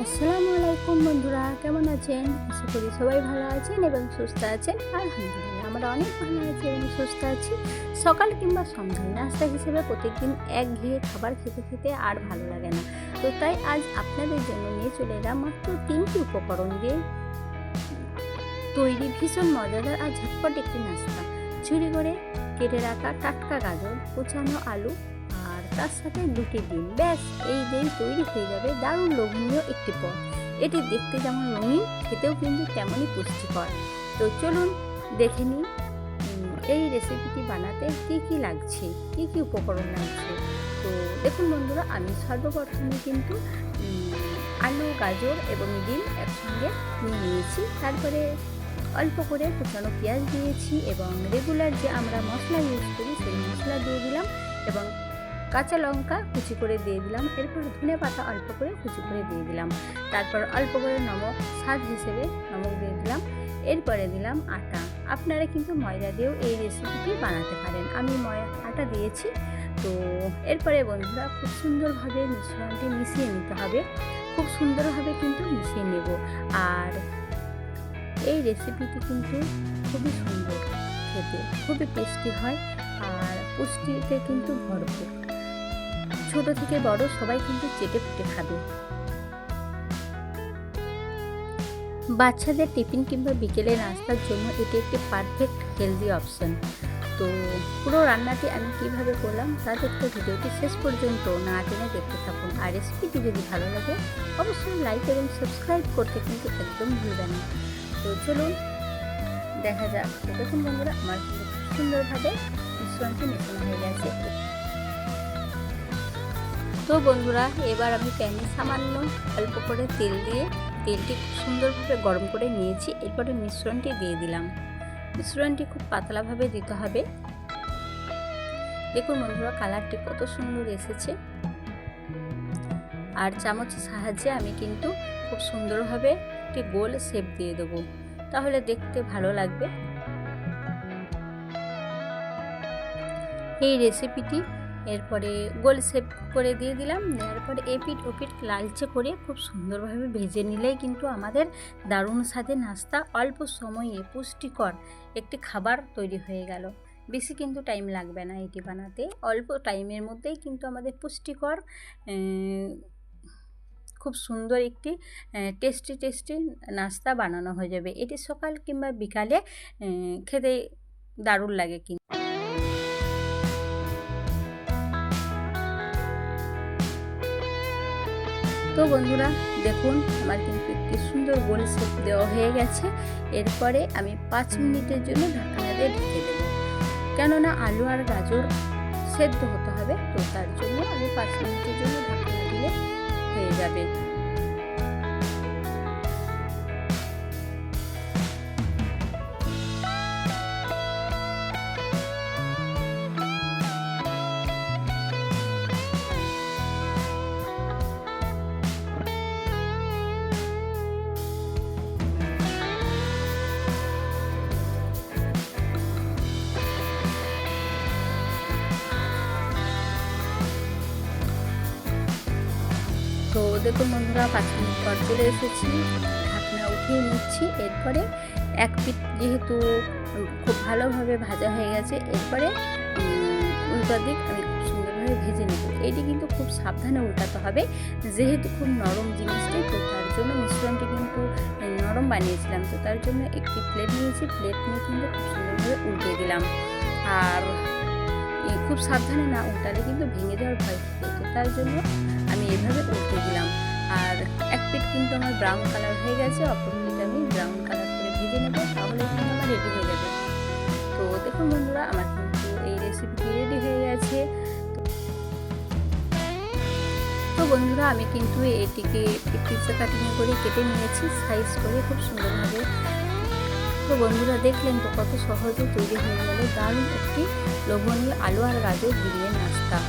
আসসালামু আলাইকুম বন্ধুরা, কেমন আছেন? আশা করি সবাই ভালো আছেন এবং সুস্থ আছেন। আলহামদুলিল্লাহ আমরা অনেক ভালো আছি এবং সুস্থ আছি। সকাল কিংবা সন্ধ্যায় নাস্তা হিসেবে প্রত্যেকদিন একঘেয়ে খাবার খেতে খেতে আর ভালো লাগে না। তো তাই আজ আপনাদের জন্য নিয়ে চলে এলাম মাত্র 3টি উপকরণ দিয়ে তৈরি ভীষণ মজাদার আর ঝটপট একটি নাস্তা। ঝুড়ি করে কেটে রাখা টাটকা গাজর, কুচানো আলু আর তার সাথে 2টি ডিম, ব্যাস এই দিয়েই তৈরি হয়ে যাবে দারুণ লোভনীয় একটি পদ। এটি দেখতে যেমন রঙিন, খেতেও কিন্তু তেমনই পুষ্টিকর। তো চলুন দেখে নিই এই রেসিপিটি বানাতে কি লাগছে, কি উপকরণ লাগছে। তো দেখুন বন্ধুরা, আমি সর্বপ্রথমে কিন্তু আলু, গাজর এবং ডিম একসঙ্গে নিয়ে নিয়েছি। তারপরে অল্প করে কুচানো পেঁয়াজ দিয়েছি এবং রেগুলার যে আমরা মশলা ইউজ করি সেই মশলা দিয়ে দিলাম এবং কাঁচা লঙ্কা কুচি করে দিয়ে দিলাম। এরপর ধনে পাতা অল্প করে কুচি করে দিয়ে দিলাম। তারপর অল্প করে নমক, স্বাদ হিসেবে নমক দিয়ে দিলাম। এরপরে দিলাম আটা। আপনারা কিন্তু ময়দা দিয়েও এই রেসিপিটি বানাতে পারেন, আমি আটা দিয়েছি। তো এরপরে বন্ধুরা খুব সুন্দরভাবে মিশ্রণটি মিশিয়ে নিতে হবে, খুব সুন্দরভাবে কিন্তু মিশিয়ে নেব। আর এই রেসিপিটি কিন্তু খুবই সুন্দর খেতে, খুবই টেস্টি হয় আর পুষ্টিতে কিন্তু ভরপুর। ছোট থেকে বড় সবাই কিন্তু চেটে পুটে খাবে। বাচ্চাদের টিফিন কিংবা বিকেলে নাস্তার জন্য এটি একটি পারফেক্ট হেলদি অপশন। তো পুরো রান্নাটি আমি কিভাবে করলাম তা দেখতে ভিডিওটি শেষ পর্যন্ত না টেনে দেখতে থাকুন। আর রেসিপিটি যদি ভালো লাগে অবশ্যই লাইক এবং সাবস্ক্রাইব করতে কিন্তু একদম ভুলবেন না। তো চলুন দেখা যাক। তো দেখুন বন্ধুরা, আমার কিন্তু খুব সুন্দরভাবে মিশ্রণটি মেশানো হয়ে গেছে। তো বন্ধুরা, এবার আমি প্যানে সামান্য অল্প করে তেল দিয়ে তেলটি খুব সুন্দরভাবে গরম করে নিয়েছি। এরপরে মিশ্রণটি দিয়ে দিলাম। মিশ্রণটি খুব পাতলাভাবে দিতে হবে। দেখুন বন্ধুরা, কালারটি কত সুন্দর এসেছে। আর চামচের সাহায্যে আমি কিন্তু খুব সুন্দরভাবে একটি গোল শেপ দিয়ে দেবো, তাহলে দেখতে ভালো লাগবে। এই রেসিপিটি এরপরে গোল শেপ করে দিয়ে দিলাম। দেওয়ার পরে এপিঠ ওপিঠ লালচে করে খুব সুন্দরভাবে ভেজে নিলেই কিন্তু আমাদের দারুণ স্বাদের নাস্তা, অল্প সময়ে পুষ্টিকর একটি খাবার তৈরি হয়ে গেল। বেশি কিন্তু টাইম লাগবে না এটি বানাতে, অল্প টাইমের মধ্যেই কিন্তু আমাদের পুষ্টিকর খুব সুন্দর একটি টেস্টি নাস্তা বানানো হয়ে যাবে। এটি সকাল কিংবা বিকালে খেতে দারুণ লাগে কিন্তু। তো বন্ধুরা দেখুন, আমার কিন্তু একটি সুন্দর গোল শেপ দেওয়া হয়ে গেছে। এরপরে আমি 5 মিনিটের জন্য ঢাকনা দিয়ে ঢেকে দেবো, কেননা আলু আর গাজর সেদ্ধ হতে হবে। তো তার জন্য আমি 5 মিনিটের জন্য ঢাকনা দিলে হয়ে যাবে। তো দেখুন বন্ধুরা, 5 মিনিট পর চলে এসেছি, ঢাকনা উঠিয়ে নিচ্ছি। এরপরে এক পিঠ যেহেতু খুব ভালোভাবে ভাজা হয়ে গেছে, এরপরে উল্টো দিক আমি খুব সুন্দরভাবে ভেজে নেব। এটি কিন্তু খুব সাবধানে উল্টাতে হবে, যেহেতু খুব নরম জিনিসটি। তো তার জন্য মিশ্রণটি কিন্তু নরম বানিয়েছিলাম। তো তার জন্য একটি প্লেট নিয়েছি, প্লেট নিয়ে কিন্তু খুব সুন্দরভাবে উল্টে দিলাম। আর খুব সাবধানে না উল্টালে কিন্তু ভেঙে যাওয়ার ভয় থাকে। তো তার জন্য আমি এভাবে উল্টে দিলাম। আর এক পিঠ কিন্তু আমার ব্রাউন কালার হয়ে গেছে, অপর পিঠ আমি ব্রাউন কালার করে ভেজে নেব, তাহলে কিন্তু আমার রেডি হয়ে যাবে। তো দেখুন বন্ধুরা, আমার কিন্তু এই রেসিপিটি রেডি হয়ে গেছে। তো বন্ধুরা, আমি কিন্তু এটিকে পিৎজা কাটিং করে কেটে নিয়েছি সাইজ করে খুব সুন্দরভাবে। তো বন্ধুরা দেখলেন তো কত সহজে তৈরি হয়ে গেল দারুণ একটি লোভনীয় আলু আর গাজর দিয়ে নাস্তা।